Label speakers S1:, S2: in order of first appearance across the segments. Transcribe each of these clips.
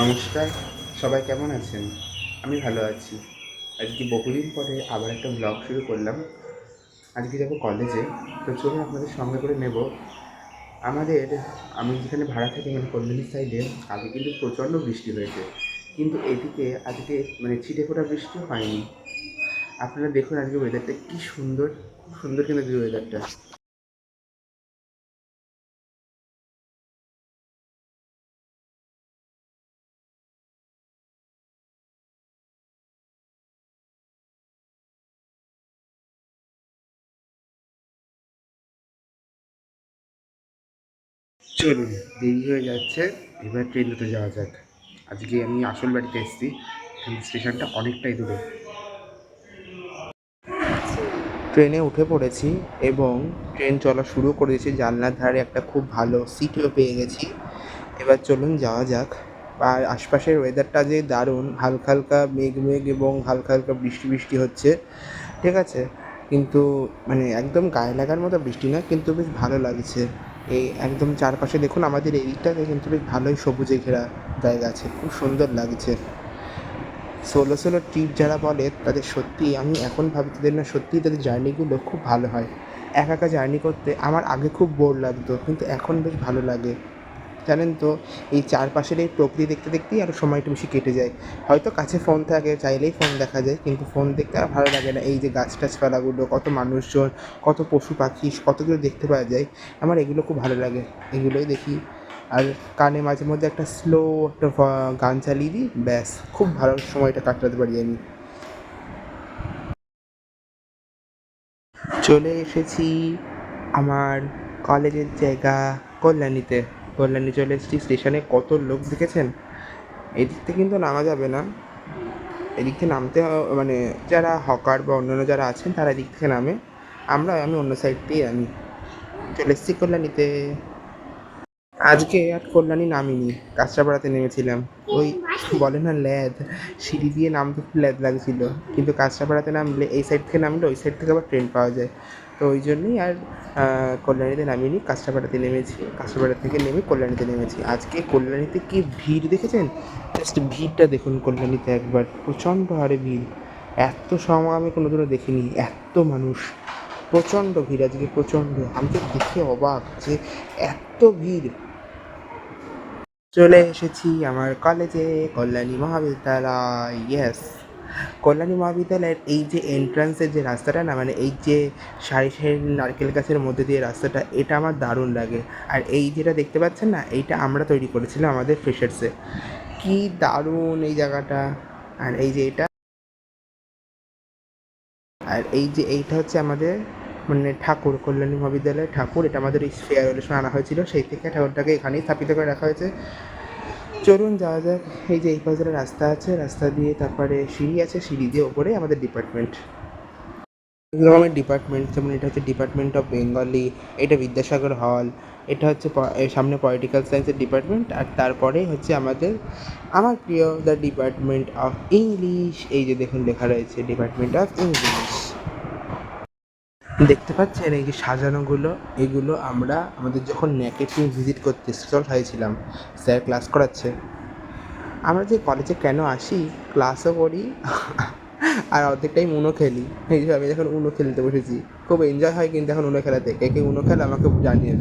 S1: নমস্কার, সবাই কেমন আছেন? আমি ভালো আছি। আজকে বহুদিন পরে আবার একটা ব্লগ শুরু করলাম। আজকে যাবো কলেজে, তো চলুন আপনাদের সঙ্গে করে নেব। আমাদের আমি যেখানে ভাড়া থাকি মানে কল্যাণী সাইডে আগে কিন্তু প্রচণ্ড বৃষ্টি হয়েছে, কিন্তু এদিকে আজকে মানে ছিটেফোঁটা বৃষ্টিও হয়নি। আপনারা দেখুন আজকে ওয়েদারটা কী সুন্দর, খুব সুন্দর কিন্তু আজকে ওয়েদারটা। চলুন, দেরি হয়ে যাচ্ছে, এবার ট্রেন ধরতে যাওয়া যাক। আজকে আমি আসল বাড়িতে এসেছি, এখান স্টেশনটা অনেকটাই দূরে। ট্রেনে উঠে পড়েছি এবং ট্রেন চলা শুরু করে দিয়েছি। জানলার ধারে একটা খুব ভালো সিটও পেয়ে গেছি। এবার চলুন যাওয়া যাক। আর আশপাশের ওয়েদারটা যে দারুণ, হালকা হালকা মেঘ মেঘ এবং হালকা হালকা বৃষ্টি বৃষ্টি হচ্ছে, ঠিক আছে? কিন্তু মানে একদম গায়ে লাগার মতো বৃষ্টি না, কিন্তু বেশ ভালো লাগছে। এই একদম চারপাশে দেখুন, আমাদের এই দিকটাতে কিন্তু বেশ ভালোই সবুজে ঘেরা জায়গা আছে, খুব সুন্দর লাগছে। সোলো সোলো ট্রিপ যারা বলে তাদের সত্যিই আমি এখন ভাবি তাদের না সত্যিই তাদের জার্নিগুলো খুব ভালো হয়। একা একা জার্নি করতে আমার আগে খুব বোর লাগতো, কিন্তু এখন বেশ ভালো লাগে। জানেন তো, এই চারপাশের এই প্রকৃতি দেখতে দেখতেই আরও সময়টা বেশি কেটে যায়। হয়তো কাছে ফোন থাকে, চাইলেই ফোন দেখা যায়, কিন্তু ফোন দেখতে আর ভালো লাগে না। এই যে গাছ টাছপালাগুলো, কত মানুষজন, কত পশু পাখি, কতগুলো দেখতে পাওয়া যায়, আমার এগুলো খুব ভালো লাগে। এগুলোই দেখি। আর কানে মাঝে মধ্যে একটা স্লো একটা গান চালিয়ে দিই, ব্যাস খুব ভালো সময়টা কাটাতে পারি আমি। চলে এসেছি আমার কলেজের জায়গা কল্যাণীতে। কল্যাণী চলে এসেছি, স্টেশনে কত লোক দেখেছেন। এদিক থেকে কিন্তু নামা যাবে না, এদিক থেকে নামতে মানে যারা হকার বা অন্যান্য যারা আছেন তারা এদিক থেকে নামে। আমি অন্য সাইড দিয়ে আমি চলে এসেছি কল্যাণীতে। আজকে আর কল্যাণী নামিনি, কাঁচরাপাড়াতে নেমেছিলাম। ওই বলে না ল্যাদ, সিঁড়ি দিয়ে নামতে খুব ল্যাদ লাগছিল, কিন্তু কাঁচরাপাড়াতে নামলে এই সাইড থেকে নামলে ওই সাইড থেকে আবার ট্রেন পাওয়া যায়। তো ওই জন্যই আর কল্যাণীতে নামিনি, কাঁচরাপাড়াতে নেমেছি। কাঁচরাপাড়া থেকে নেমে কল্যাণীতে নেমেছি। আজকে কল্যাণীতে কি ভিড় দেখেছেন? জাস্ট ভিড়টা দেখুন কল্যাণীতে একবার, প্রচণ্ড হারে ভিড়। এত সময় আমি কোনোদিনও দেখিনি, এত মানুষ, প্রচণ্ড ভিড় আজকে, প্রচণ্ড। আমি তো দেখে অবাক যে এত ভিড়। চলে এসেছি আমার কলেজে, কল্যাণী মহাবিদ্যালয়, ইয়েস। কল্যাণী মহাবিদ্যালয়ের এই যে এন্ট্রান্সের যে রাস্তাটা না, মানে এই যে সারি সারি নারকেল গাছের মধ্যে দিয়ে রাস্তাটা, এটা আমার দারুণ লাগে। আর এই যেটা দেখতে পাচ্ছেন না, এইটা আমরা তৈরি করেছিলাম আমাদের ফ্রেশার্সে। কি দারুণ এই জায়গাটা। আর এই যে এটা, আর এই যে এইটা হচ্ছে আমাদের মানে ঠাকুর, কল্যাণী মহাবিদ্যালয়ের ঠাকুর। এটা আমাদের এই ফেয়ারওয়েলের সময় আনা হয়েছিল, সেই থেকে ঠাকুরটাকে এখানেই স্থাপিত করে রাখা হয়েছে। চলুন যাওয়া যাক। এই যে এই পাশে রাস্তা আছে, রাস্তা দিয়ে তারপরে সিঁড়ি আছে, সিঁড়ি দিয়ে ওপরে আমাদের ডিপার্টমেন্ট। বিভিন্ন রকমের ডিপার্টমেন্ট, যেমন এটা হচ্ছে ডিপার্টমেন্ট অফ বেঙ্গলি, এটা বিদ্যাসাগর হল, এটা হচ্ছে এর সামনে পলিটিক্যাল সায়েন্সের ডিপার্টমেন্ট, আর তারপরে হচ্ছে আমার প্রিয় দ্য ডিপার্টমেন্ট অফ ইংলিশ। এই যে দেখুন লেখা রয়েছে ডিপার্টমেন্ট অফ ইংলিশ। দেখতে পাচ্ছেন এই যে সাজানোগুলো, এগুলো আমরা আমাদের যখন ন্যাকের টিম ভিজিট করতে স্কুল হয়েছিলাম, স্যার ক্লাস করাচ্ছে। আমরা যে কলেজে কেন আসি, ক্লাসও করি আর অর্ধেক টাইম উনো খেলি। এই যে আমি এখন উনো খেলতে বসেছি, খুব এনজয় হয় কিন্তু এখন উনো খেলাতে। কে কে উনো খেলে আমাকে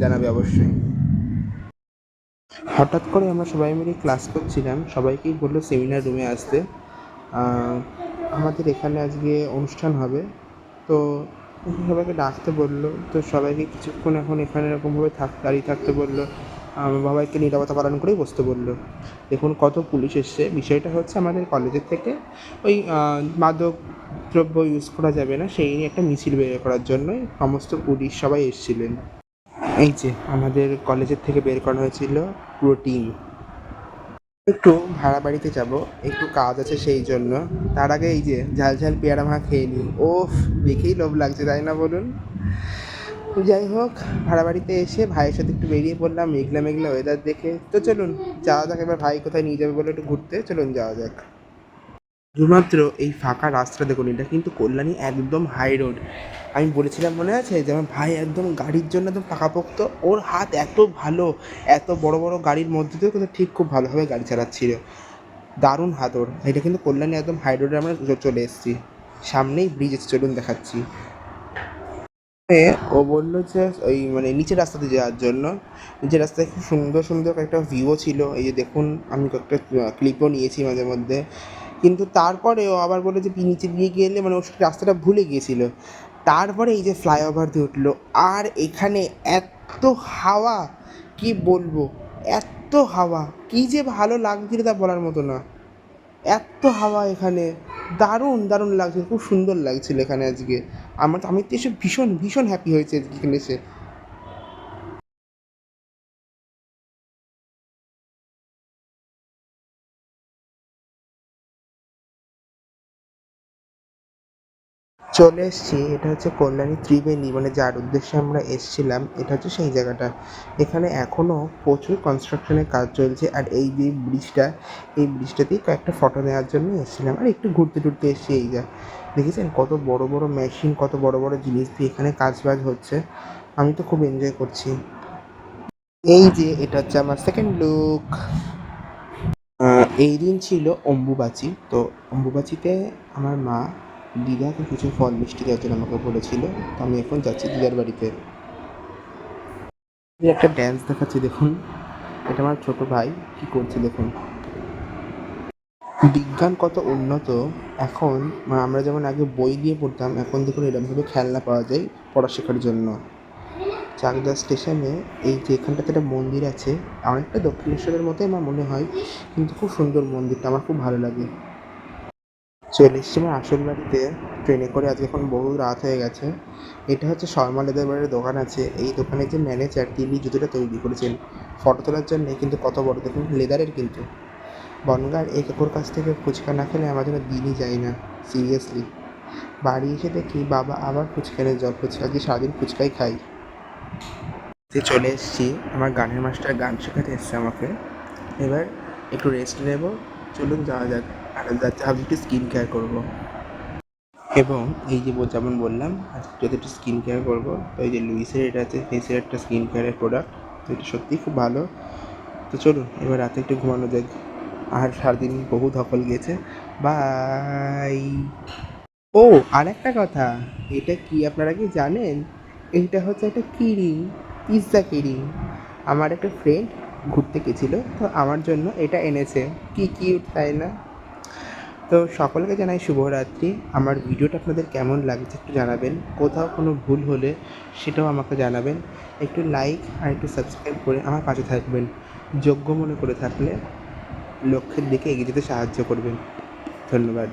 S1: জানাবে অবশ্যই। হঠাৎ করে আমরা সবাই মিলে ক্লাস করছিলাম, সবাইকেই বললো সেমিনার রুমে আসতে। আমাদের এখানে আজকে অনুষ্ঠান হবে, তো সবাইকে ডাকতে বললো। তো সবাইকে কিছুক্ষণ এখন এখানে এরকমভাবে দাঁড়িয়ে থাকতে বললো। সবাইকে নীরবতা পালন করেই বসতে বললো। দেখুন কত পুলিশ এসছে। বিষয়টা হচ্ছে আমাদের কলেজের থেকে ওই মাদক দ্রব্য ইউজ করা যাবে না সেই নিয়ে একটা মিছিল বের করার জন্যই সমস্ত পুলিশ সবাই এসেছিলেন। এই যে আমাদের কলেজের থেকে বের করা হয়েছিল পুরো টিম। একটু ভাড়া বাড়িতে যাব, একটু কাজ আছে সেই জন্য। তার আগে এই যে ঝাল ঝাল পেয়ারা মাখা খেয়ে নিই। ওফ, দেখেই লোভ লাগছে, তাই না বলুন? যাই হোক, ভাড়া বাড়িতে এসে ভাইয়ের সাথে একটু বেরিয়ে পড়লাম মেঘলা মেঘলা ওয়েদার দেখে। তো চলুন যাওয়া যাক, এবার ভাই কোথায় নিয়ে যাবে বলে একটু ঘুরতে, চলুন যাওয়া যাক। শুধুমাত্র এই ফাঁকা রাস্তা দেখুন, এটা কিন্তু কল্যাণী একদম হাই রোড। আমি বলেছিলাম মনে আছে যে আমার ভাই একদম গাড়ির জন্য একদম পাকাপোক্ত, ওর হাত এত ভালো, এত বড় বড় গাড়ির মধ্যে দিয়েও কিন্তু ঠিক খুব ভালোভাবে গাড়ি চালাচ্ছিল। দারুণ হাতর। এটা কিন্তু কল্যাণী একদম হাই রোডে আমরা চলে এসেছি, সামনেই ব্রিজ আছে, চলুন দেখাচ্ছি। ও বললো যে ওই মানে নিচের রাস্তা দিয়ে যাওয়ার জন্য। নিচের রাস্তায় খুব সুন্দর সুন্দর একটা ভিউও ছিল, এই যে দেখুন আমি কয়েকটা ক্লিপও নিয়েছি মাঝে মধ্যে। কিন্তু তারপরেও আবার বললো যে নিচে দিয়ে গেলে মানে ও রাস্তাটা ভুলে গিয়েছিল। তারপরে এই যে ফ্লাইওভার দিয়ে উঠলো, আর এখানে এত হাওয়া, কি বলবো, এত হাওয়া, কি যে ভালো লাগছিল তা বলার মতো না। এত হাওয়া এখানে, দারুণ দারুণ লাগছিল, খুব সুন্দর লাগছিল এখানে আজকে। আমি তো এসে ভীষণ ভীষণ হ্যাপি হয়েছে আজকে এখানে এসে। চলে এসেছি, এটা হচ্ছে কল্যাণী ত্রিবেণী, মানে যার উদ্দেশ্যে আমরা এসেছিলাম, এটা হচ্ছে সেই জায়গাটা। এখানে এখনও প্রচুর কনস্ট্রাকশনের কাজ চলছে, আর এই যে ব্রিজটা, এই ব্রিজটাতেই কয়েকটা ফটো নেওয়ার জন্য এসেছিলাম, আর একটু ঘুরতে টুরতে এসেছি। এই যা দেখেছেন কত বড় বড় মেশিন, কত বড় বড় জিনিস দিয়ে এখানে কাজ বাজ হচ্ছে। আমি তো খুব এনজয় করছি। এই যে এটা হচ্ছে আমার সেকেন্ড লুক। এই দিন ছিল অম্বুবাচী, তো অম্বুবাচীতে আমার মা দিদাকে কিছু ফল মিষ্টি দেওয়ার জন্য আমাকে বলেছিল, তো আমি এখন যাচ্ছি দিদার বাড়িতে। এই একটা ড্যান্স দেখাচ্ছি দেখুন, এটা আমার ছোট ভাই কি করছে দেখুন। বিজ্ঞান কত উন্নত এখন, আমরা যেমন আগে বই দিয়ে পড়তাম, এখন দেখুন এরকমভাবে খেলনা পাওয়া যায় পড়া শেখার জন্য। চাকদা স্টেশনে এই যে এখানটাতে একটা মন্দির আছে, অনেকটা দক্ষিণেশ্বরের মতোই আমার মনে হয়, কিন্তু খুব সুন্দর মন্দিরটা, আমার খুব ভালো লাগে। চলে এসেছি আমার আসল বাড়িতে ট্রেনে করে। আজকে এখন বহু রাত হয়ে গেছে। এটা হচ্ছে শর্মা লেদার বারের দোকান আছে, এই দোকানের যে ম্যানেজার তিনি জুতোটা তৈরি করেছেন ফটো তোলার জন্যে, কিন্তু কত বড় দেখুন, লেদারের কিন্তু। বনগাঁর এই কাকুর কাছ থেকে ফুচকা না খেলে আমার যেন দিনই যায় না, সিরিয়াসলি। বাড়ি এসে দেখি বাবা আবার ফুচকা এনে জল ফুচকা, আজকে সারাদিন ফুচকাই খাই। যে চলে এসেছি, আমার গানের মাস্টার গান শেখাতে এসছে আমাকে। এবার একটু রেস্ট নেব, চলুন যাওয়া যাক। আর যাতে ভাবছি একটু স্কিন কেয়ার করবো। এবং এই যে যেমন বললাম আজকে যদি একটু স্কিন কেয়ার করবো, তো এই যে লুইসের এটা আছে ফেসের একটা স্কিন কেয়ারের প্রোডাক্ট, তো এটা সত্যিই খুব ভালো। তো চলুন এবার রাতে একটু ঘুমানো যাক, আর সারাদিন বহু ধকল গিয়েছে। বাই। ও, আর একটা কথা, এটা কি আপনারা কি জানেন, এইটা হচ্ছে একটা কিরিং, পিৎজা কিরিং। আমার একটা ফ্রেন্ড ঘুরতে গেছিলো, তো আমার জন্য এটা এনেছে। কি কিউট তাই না? তো সকলকে জানাই শুভরাত্রি। আমার ভিডিওটা আপনাদের কেমন লাগছে একটু জানাবেন, কোথাও কোনো ভুল হলে সেটাও আমাকে জানাবেন। একটু লাইক আর একটু সাবস্ক্রাইব করে আমার পাশে থাকবেন। যোগ্য মনে করে থাকলে লক্ষ্যের দিকে এগিয়ে যেতে সাহায্য করবেন। ধন্যবাদ।